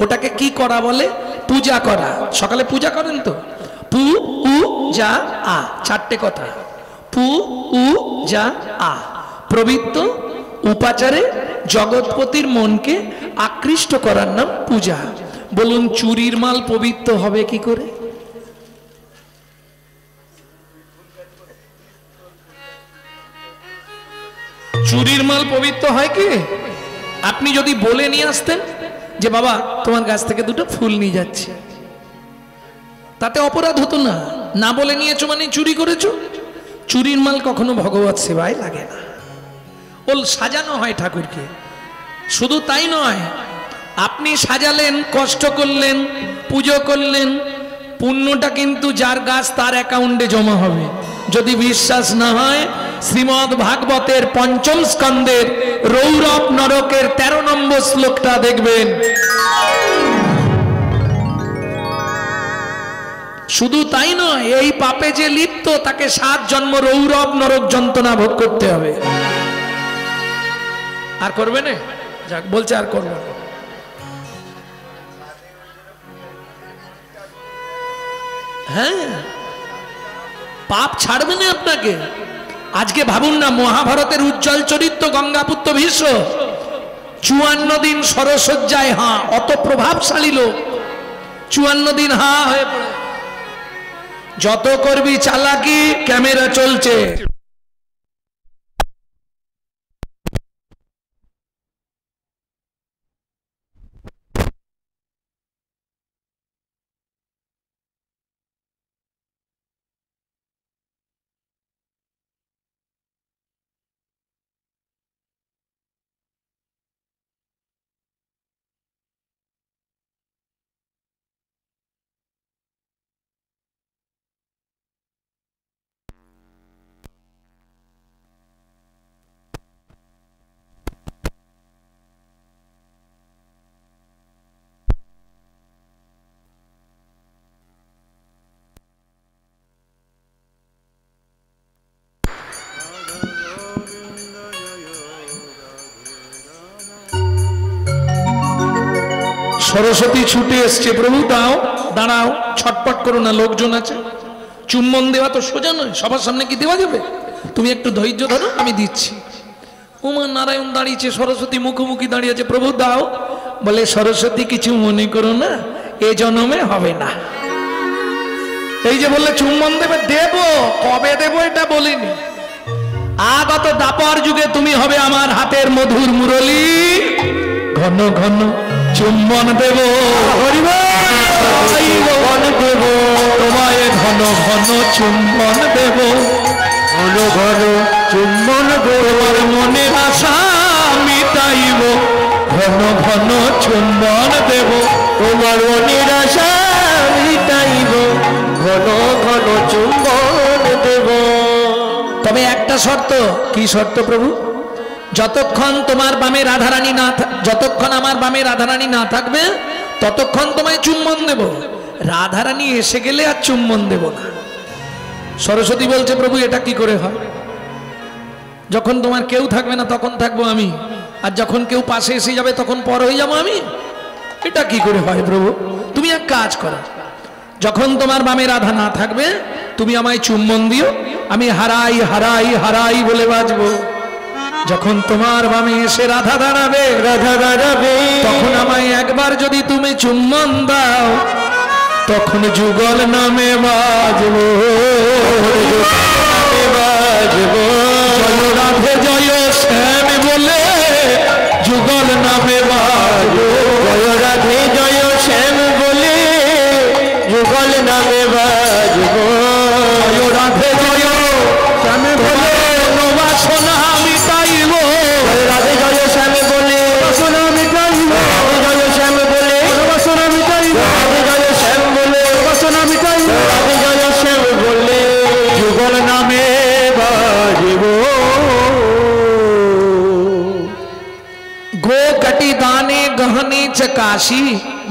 ওটাকে কি করা বলে? পূজা করা। সকালে পূজা করেন তো, পু উ যা আ, চারটে কথা। পু উ যা আ, প্রবৃত্ত উপাচারে জগৎপতির মনকে আকৃষ্ট করার নাম পূজা। বলুন, চুরির মাল পবিত্র হবে কি করে? চুরির মাল পবিত্র হয় কি? আপনি যদি বলে নিয়ে আসতেন যে বাবা তোমার গাছ থেকে দুটো ফুল নিয়ে যাচ্ছে, তাতে অপরাধ হতো না। না বলে নিয়েছো মানে চুরি করেছো। চুরির মাল কখনো ভগবত সেবায় লাগে না। ওল সাজানো হয় ঠাকুরকে। শুধু তাই নয়, আপনি সাজালেন, কষ্ট করলেন, পুজো করলেন, পুণ্যটা কিন্তু যার গাছ তার অ্যাকাউন্টে জমা হবে। যদি বিশ্বাস না হয়, শ্রীমদ্ ভাগবতের পঞ্চম স্কন্ধের রৌরব নরকের 13 নম্বর শ্লোকটা দেখবেন। শুধু তাই নয়, এই পাপে যে লিপ্ত তাকে 7 জন্ম রৌরব নরক যন্ত্রণা ভোগ করতে হবে। আর করবে না? যাক, বলছে আর করবে না। হ্যাঁ, পাপ ছাড়বে না আপনাকে। আজকে ভাবুন না, মহাভারতের উজ্জ্বল চরিত্র গঙ্গাপুত্র ভীষ্ম 54 দিন সরসজ্জায় হা, অত প্রভাবশালী লোক 54 দিন হা হয়ে পড়ে। যত করবি চালাকি ক্যামেরা চলছে। সরস্বতী ছুটে এসছে, প্রভু দাও, দাঁড়াও, ছটপট করো না, লোকজন আছে। চুম্বন দেওয়া তো সোজা নয়, সবার সামনে কি দেওয়া যাবে? তুমি একটু ধৈর্য ধরো, আমি দিচ্ছি। উমা নারায়ণ দাঁড়িয়েছে, সরস্বতী মুখোমুখি দাঁড়িয়ে আছে, প্রভু দাও। বলে সরস্বতী কিছু মনে করো না, এ জন্মে হবে না। এই যে বললে চুম্বন দেবে, দেব, কবে দেব এটা বলিনি। আগত দাপর যুগে তুমি হবে আমার হাতের মধুর মুরলী, ঘন ঘন চুম্বন দেব, দেব তোমায়, ঘন ঘন চুম্বন দেব, ঘন ঘন চুম্বন দেব, মনের আশা মিটাইব, ঘন ঘন চুম্বন দেব, তোমার মনের আশা মিটাইব, ঘন ঘন চুম্বন দেব। তবে একটা শর্ত। কি শর্ত প্রভু? যতক্ষণ তোমার বামে রাধারানী না, যতক্ষণ আমার বামে রাধারানী না থাকবে ততক্ষণ তোমায় চুম্বন দেব, রাধারানী এসে গেলে আর চুম্বন দেব না। সরস্বতী বলছে প্রভু এটা কি করে হয়? যখন তোমার কেউ থাকবে না তখন থাকবো আমি, আর যখন কেউ পাশে এসে যাবে তখন পর হয়ে যাবো আমি? এটা কি করে হয় প্রভু? তুমি এক কাজ করো, যখন তোমার বামে রাধা না থাকবে তুমি আমায় চুম্বন দিও, আমি হারাই হারাই হারাই বলে বাজবো। যখন তোমার বামে এসে রাধা দাঁড়াবে, রাধা দাঁড়াবে, তখন আমায় একবার যদি তুমি চুম্বন দাও, তখন যুগল নামে বাজবো, বাজবো, জয় রাধে জয় শ্যাম বলে যুগল নামে বাজবো, জয় রাধে জয় শ্যাম বলে যুগল নামে বাজবো, জয় রাধে জয় শ্যাম বলে বাসনা মিটাইব, রাধে জয় শ্যাম বলে বাসনা মিটাইব, জয় শ্যাম বলে বাসনা মিটাইব, রাধে জয় শ্যাম বলে বাসনা মিটাইব, রাধে জয় শ্যাম বলে যুগল নামে বাজিব। गो कटी दाने गहने चकाशी,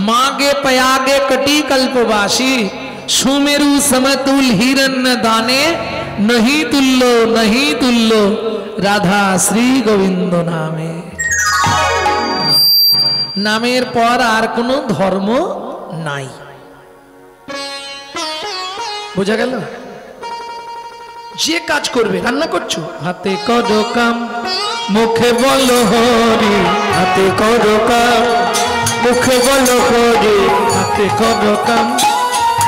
मागे पयागे कटी कल्पवासी, सुमेरु समतुल हिरण्य दाने, नहीं तुल्लो नहीं तुल्लो राधा श्री गोविंद नामे। नामेर पर आर कोनो धर्म नाई। बुझा गेल? যে কাজ করবে, রান্না করছো, হাতে করো কাম মুখে বলো হরি, হাতে করো কাম মুখে বলো হরি, হাতে করো কাম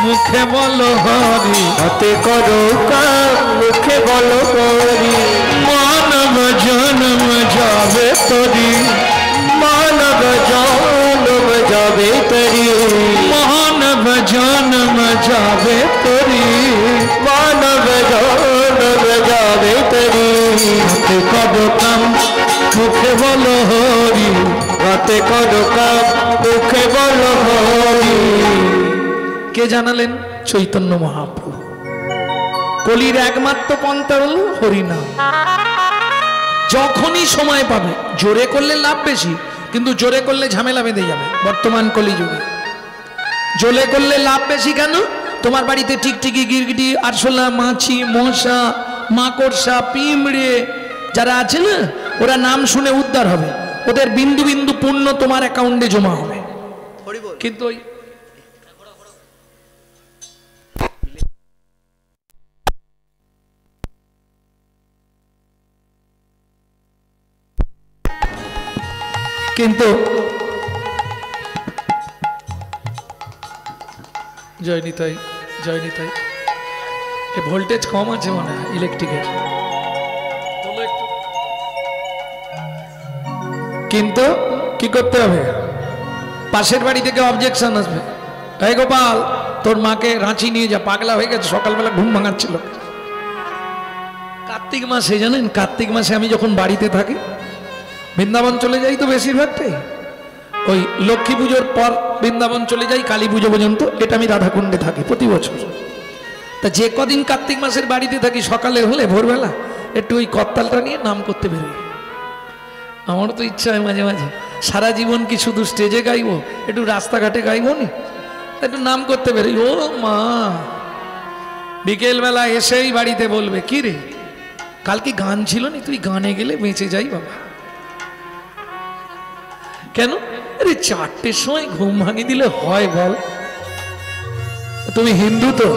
মুখে বলো হরি, হাতে করো কাম মুখে বলো হরি, মানব জন্ম যাবে তরি, মানব জন্ম যাবে তরি, মানব জন্ম যাবে তরি, মানব জন্ম যাবে তরি, হাতে করো কাম মুখে বলো হরি, হাতে করো কাম মুখে বলো হরি। কে জানালেন? চৈতন্য মহাপ্রভু। কলির একমাত্র পন্থা হলো হরিনাম। যখনই সময় পাবে, জোরে করলে লাভ বেশি, কিন্তু জোরে করলে ঝামেলা বেঁধে যাবে বর্তমান কলিযুগে। জোরে করলে লাভ বেশি কেন? তোমার বাড়িতে টিকটিকি, গিরগিটি, আরশোলা, মাছি, মশা, মাকড়সা, পিঁমড়ে যারা আছে না, ওরা নাম শুনে উদ্ধার হবে, ওদের বিন্দু বিন্দু পুণ্য তোমার অ্যাকাউন্টে জমা হবে। কিন্তু ওই কিন্তু জয় নিতাই, জয় নিতাই। এ ভোল্টেজ কম আছে মনে হয় ইলেকট্রিকের, কিন্তু কি করতে হবে, পাশের বাড়ি থেকে অবজেকশন আসবে, এই গোপাল তোর মাকে রাঁচি নিয়ে যা, পাগলা হয়ে গেছে, সকালবেলা ঘুম ভাঙাচ্ছিল। কার্তিক মাসে জানেন, কার্তিক মাসে আমি যখন বাড়িতে থাকি, বৃন্দাবন চলে যাই তো বেশিরভাগটাই, ওই লক্ষ্মী পুজোর পর বৃন্দাবন চলে যাই কালী পুজো পর্যন্ত, এটা আমি রাধাকুণ্ডে থাকি প্রতি বছর। তা যে কদিন কার্তিক মাসের বাড়িতে থাকি, সকালে হলে ভোরবেলা একটু ওই করতালটা নিয়ে নাম করতে বেরোই। আমারও তো ইচ্ছা হয় মাঝে মাঝে, সারা জীবন কি শুধু স্টেজে গাইবো, একটু রাস্তাঘাটে গাইবো নি, একটু নাম করতে বেরোই। ও মা বিকেলবেলা এসেই বাড়িতে বলবে, কি রে কাল কি গান ছিল নি, তুই গানে গেলে বেঁচে যাই বাবা। কেন? আরে 4টের সময় ঘুম ভাঙিয়ে দিলে হয় বল? তুমি হিন্দু তো?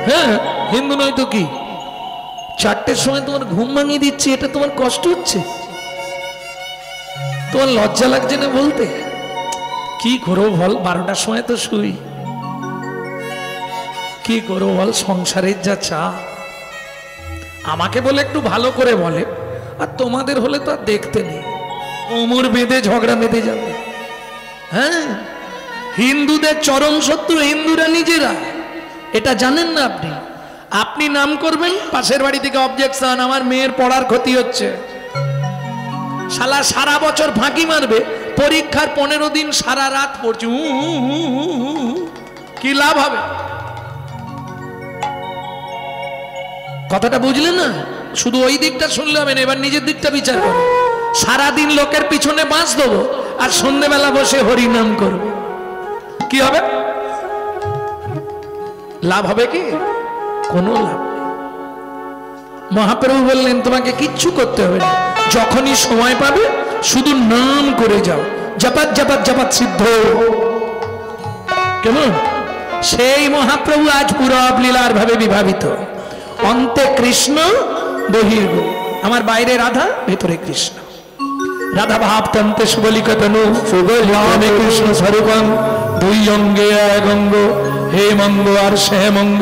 হ্যাঁ হিন্দু নয় তো কি, 4টের সময় তোমার ঘুম ভাঙিয়ে দিচ্ছে, এটা তোমার কষ্ট হচ্ছে? তোমার লজ্জা লাগছে না বলতে? কি করো বল, 12টার সময় তো শুই, কি করো বল, সংসারের যা চা। আমাকে বলে একটু ভালো করে বলে, আর তোমাদের হলে তো আর দেখতে নেই, কোমর বেঁধে ঝগড়া বেঁধে যাবে। হ্যাঁ হিন্দুদের চরম শত্রু হিন্দুরা নিজেরা, এটা জানেন না আপনি? আপনি নাম করবেন, পাশের বাড়ি থেকে অবজেকশন, আমার মেয়ের পড়ার ক্ষতি হচ্ছে। শালা সারা বছর ফাঁকি মারবে, পরীক্ষার 15 দিন সারা রাত পড়ছে, কি লাভ হবে? কথাটা বুঝলেন না? শুধু ওই দিকটা শুনলে হবে না, এবার নিজের দিকটা বিচার করো। সারাদিন লোকের পিছনে বাঁশ দেবো, আর সন্ধ্যেবেলা বসে হরি নাম করব, কি হবে? লাভ হবে কি? কোনো লাভ নেই। মহাপ্রভু বললেন তোমাকে কিচ্ছু করতে হবে না, যখনই সময় পাবে শুধু নাম করে যাও, জপাত জপাত জপাত সিদ্ধ। কেমন? সেই মহাপ্রভু আজ পুরো লীলার ভাবে বিভাবিত, অন্তে কৃষ্ণ বহির্গো, আমার বাইরে রাধা, ভেতরে কৃষ্ণ। রাধা ভাবতন্তে সুবলিকা তনু সুবলিকামে কৃষ্ণ স্বরূপম, 2 অঙ্গে 1 অঙ্গ, হে মঙ্গ আর সে মঙ্গ,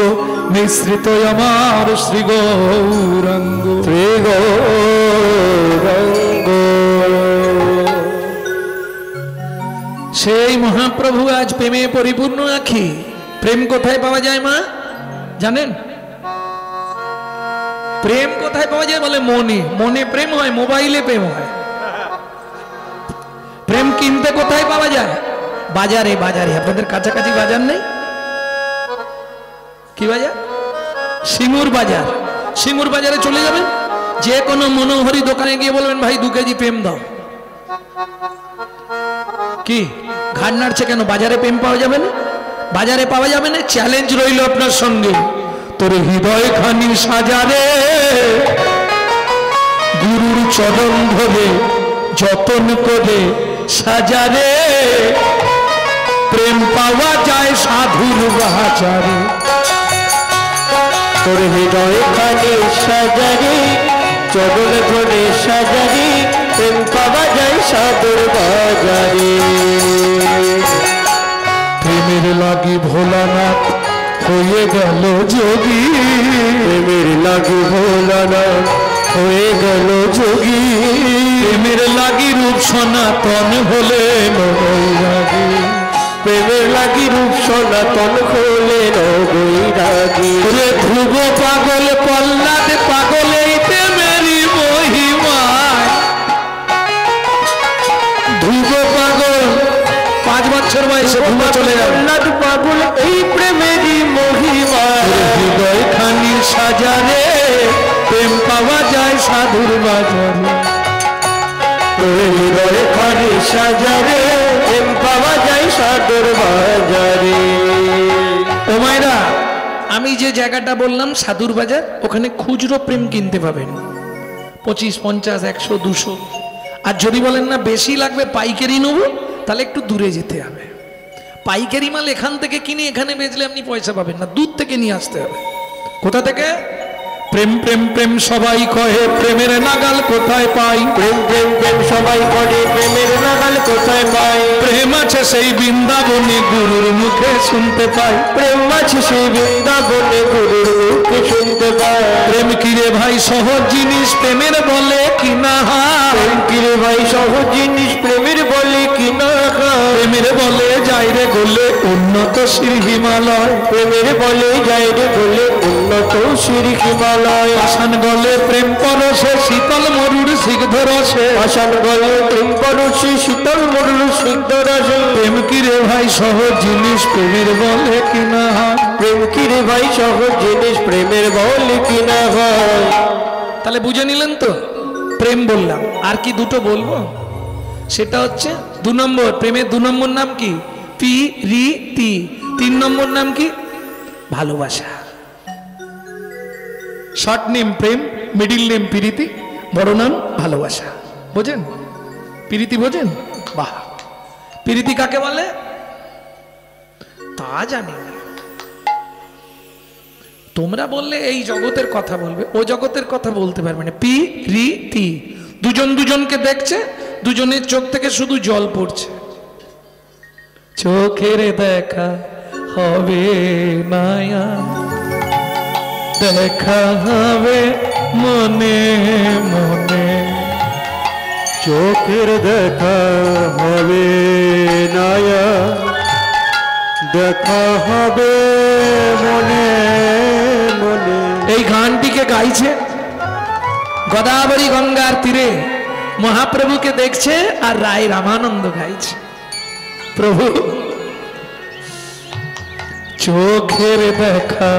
মিশ্রিত আমার শ্রী গৌরাঙ্গ। শ্রী গৌরাঙ্গ সেই মহাপ্রভু আজ প্রেমে পরিপূর্ণ আখি। প্রেম কোথায় পাওয়া যায় মা জানেন? প্রেম কোথায় পাওয়া যায় বলে মনে, মনে প্রেম হয়, মোবাইলে প্রেম হয়। প্রেম কিনতে কোথায় পাওয়া যায়? বাজারে। বাজারে আপনাদের কাছাকাছি বাজার নেই? কি বাজার? সিঙ্গুর বাজার। সিঙ্গুর বাজারে চলে যাবেন, যে কোনো মনোহরি দোকানে গিয়ে বলবেন ভাই 2 কেজি প্রেম দাও। কি ঘাড় নাড়ছে কেন? বাজারে প্রেম পাওয়া যাবে না? বাজারে পাওয়া যাবে না। চ্যালেঞ্জ রইল আপনার সঙ্গে, তোর হৃদয় খানি সাজারে, গুরুর চরণ ধরে যতন করে সাজারে, প্রেম পাওয়া যায় সাধুর বাজারে। তোর হৃদয় খানি সাজারে, চরণ ধরে সাজারে, প্রেম পাওয়া যায় সাধুর বাজারে। প্রেমের লাগি ভোলানাথ হয়ে গেল যোগী, প্রেমের লাগি ভোলানাথ হয়ে গেল যোগী, প্রেমের লাগি রূপ সনাতন হলেন বৈরাগী, প্রেমের লাগি রূপ সনাতন হলেন বৈরাগী। রে ধ্রুব পাগল প্রহ্লাদ পাগল এই প্রেমেরই মহিমায়, ধ্রুব পাগল 5 বছর বয়সে ধ্রুব চলে গেল, প্রহ্লাদ পাগল এই প্রেমেরই মহিমায়। হৃদয় খানি সাজারে, প্রেম পাওয়া যায় সাধুর বাজারে। তোর হৃদয় খানি সাজারে, প্রেম পাওয়া যায় সাধুর বাজারে। ও মায়েরা, আমি যে জায়গাটা বললাম সাধুর বাজার, ওখানে খুচরো প্রেম কিনতে পাবেন 25, 50, 100, 200। আর যদি বলেন না বেশি লাগবে পাইকারি নেব, তাহলে একটু দূরে যেতে হবে। পাইকারি মাল এখান থেকে কিনে এখানে বেচলে আপনি পয়সা পাবেন না, দূর থেকে নিয়ে আসতে হবে। কোথা থেকে? প্রেম প্রেম প্রেম সবাই কহে, প্রেমের নাগাল কোথায় পাই? প্রেম প্রেম প্রেম সবাই করে, প্রেমের নাগাল কোথায় পাই? প্রেম আছে সেই বৃন্দাবনে, গুরুর মুখে শুনতে পাই। প্রেম আছে সেই বৃন্দাবনে, গুরুর মুখে শুনতে পাই। প্রেম কিরে ভাই সহজ জিনিস, প্রেমের বলে কিনা হার। প্রেম কিরে ভাই সহজ জিনিস, প্রেমের বলে কিনা হার। প্রেমের বলে যাই রে গোলে উন্নত শ্রী হিমালয়। প্রেমের বলে যাই রে গোলে উন্নত শ্রী হিমালয়। আসান গলে প্রেম পরশে, শীতল মরুর সিগ্ধ রসে। আসান গলে প্রেম পরশে, শীতল মরুর সিগ্ধ রসে। প্রেম কিরে ভাই সহজ জিনিস, প্রেমের বলে কিনা হার। প্রেম কিরে ভাই সহজ জিনিস, প্রেমের বলে কিনা হয়। তাহলে বুঝে নিলেন তো? প্রেম বললাম, আর কি দুটো বলবো, সেটা হচ্ছে 2 নম্বর। প্রেমের 2 নম্বর নাম কি? প্রীতি। 3 নম্বর নাম কি? ভালোবাসা। শর্ট নেম প্রেম, মিডিল নেম প্রীতি, বড় নাম ভালোবাসা। বোঝেন? প্রীতি বোঝেন? বাহ। প্রীতি কাকে বলে তা জানি না। তোমরা বললে এই জগতের কথা বলবে, ও জগতের কথা বলতে পারবে না। প্রীতি, দুজন দুজনকে দেখছে, দুজনের চোখ থেকে শুধু জল পড়ছে। চোখের দেখা হবে মায়া, দেখা হবে মনে মনে। চোখের দেখা হবে নায়া, দেখা হবে মনে মনে। এই গানটিকে গাইছে গোদাবরী গঙ্গার তীরে, মহাপ্রভুকে দেখছে আর রায় রামানন্দ গাইছে। প্রভু চোখের দেখা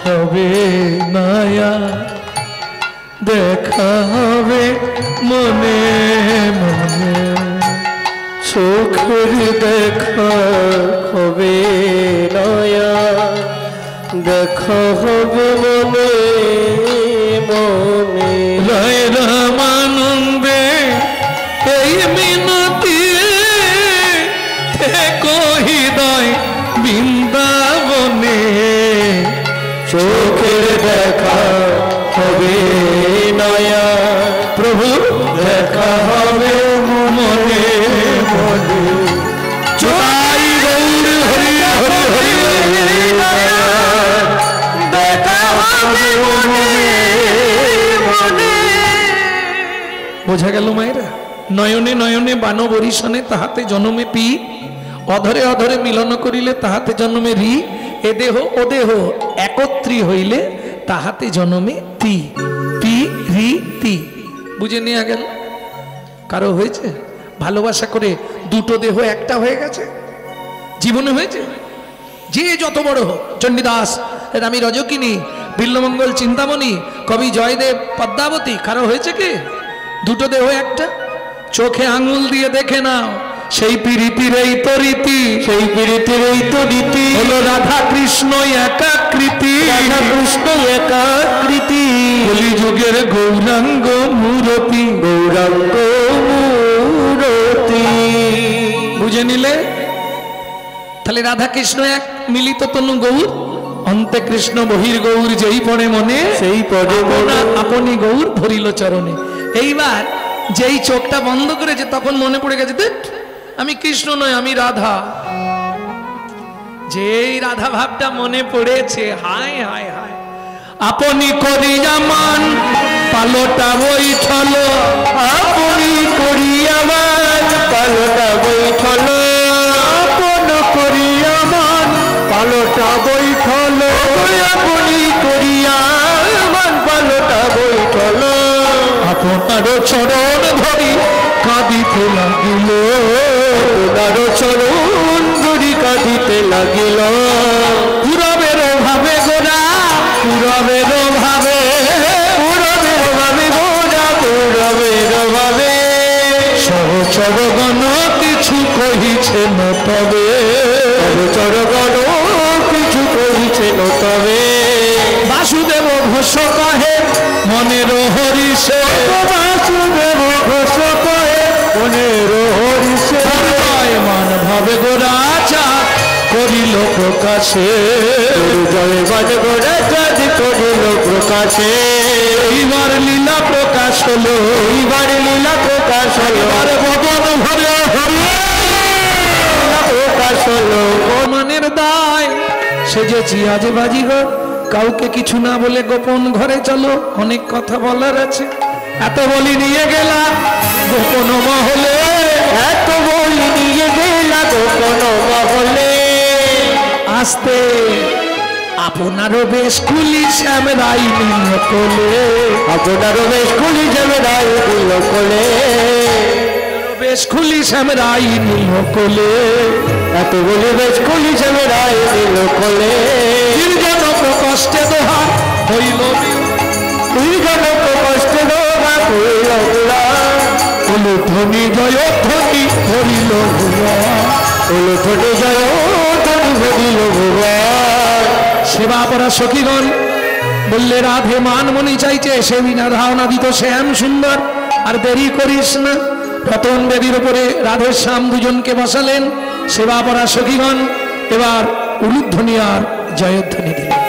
হবে মায়া, দেখা হবে মনে মনে। চোখের দেখা হবে নয়া, দেখা হবে মনে মনে। রায় রামানন্দে এই মিনতি থেকো হৃদয় বৃন্দাবনে। চোখের দেখা হবে নয়া, প্রভু দেখা হবে মনে মনে। জয় গৌর হরি হরি হরি। দেখা হবে মনে মনে। বোঝা গেল মায়েরা? নয়নে নয়নে বান বরিশনে, তাহাতে জন্মে পি। অধরে অধরে মিলন করিলে, তাহাতে জন্মে রি। এ দেহ ও দেহ একত্রী হইলে, তাহাতে জন্মে তি। প্রীতি বুঝে নিয়ে গেল? কারো হয়েছে ভালোবাসা করে দুটো দেহ একটা হয়ে গেছে? জীবনে হয়েছে? যে যত বড় হোক, চণ্ডীদাস, রামী রজকিনী, বিল্লমঙ্গল চিন্তামণি, কবি জয়দেব, পদ্মাবতী, কারো হয়েছে কি দুটো দেহ একটা? চোখে আঙুল দিয়ে দেখে নাও, সেই প্রীতির এই তো রীতি, সেই প্রীতির এই তো রীতি। হলো রাধা কৃষ্ণ একাকৃতি। রাধা কৃষ্ণ একাকৃতি, কলিযুগের গৌরাঙ্গ মূরতি। গৌরাঙ্গ মূরতি। বুঝে নিলে? তাহলে রাধা কৃষ্ণ এক, মিলিত তনু গৌর, অন্তে কৃষ্ণ বহির গৌর, যেই পড়ে মনে সেই পদে মনে। আপনি গৌর ধরিল চরণে। এইবার যেই চোখটা বন্ধ করেছে, তখন মনে পড়ে গেছে দেখ আমি কৃষ্ণ নয়, আমি রাধা। যেই রাধা ভাবটা মনে পড়েছে, হায় হায় হায়, আপনি করিয়া মান পালটা বৈঠল। আপনি করিয়া মান পালটা বৈঠল। আপন করিয়া মান পালটা বৈঠল। আপনি করিয়া মান পালটা বৈঠল। আপনার চরণ ধরি কাঁদিতে লাগিল। আপনার চরণ ধরি কাঁদিতে লাগিল। পুরবের ভাবে গোরা, পুরবের ভাবে, পুরবের ভাবে গোরা, পুরবের ভাবে। সহচর গণ কিছু কহিছে ন তবে। সহচর গণ কিছু কহিছে ন তবে। বাসুদেব ঘোষ কহে মনের হরিষে। বাসুদেব ঘোষ কহে মনের হরিষে। মান ভাবে গোরা চাঁদ করিল প্রকাশে। জয় বাজ গোরা চাঁদ করিল প্রকাশে। কাছে এইবার লীলা প্রকাশ হলো, এইবার লীলা প্রকাশ হলো, এবারে ভগবান ভরে হরি লীলা প্রকাশ হলো। প্রমাণের দায় সেজেছি আজ বাজিঘর, কাউকে কিছু না বলে গোপন ঘরে চলো, অনেক কথা বলার আছে। এত বলি নিয়ে গেলা গোপন মহলে, এত বলি নিয়ে গেলা গোপন মহলে, আসতে আপনারও বেশ খুলি শ্যাম রাই নিল কোলে, আপনারও বেশ খুলি যাবে রাই দিল কোলে, বেশ খুলি শ্যাম রাই নিল কোলে, এত বলি বেশ খুলি যাবে রাই দিল কোলে। নির্জন কষ্টে দোহা হইল তুই যেন কষ্টে দোহা হইল বুড়া, হলো ধ্বনি জয় ধ্বনি হরিল ভুয়া, হলো ঠোঁটে জয় ধনী হরিল বুড়া। সেবা পরা সখীগণ বললে রাধে মানমণি চাইছে, সে বিনা ধারণা দিত শ্যাম সুন্দর, আর দেরি করিস না। রতন বেদির উপরে রাধের শ্যাম দুজনকে বসালেন, সেবা পরা সখীগণ এবার উলুধ্বনি আর জয়ধ্বনি দিলেন।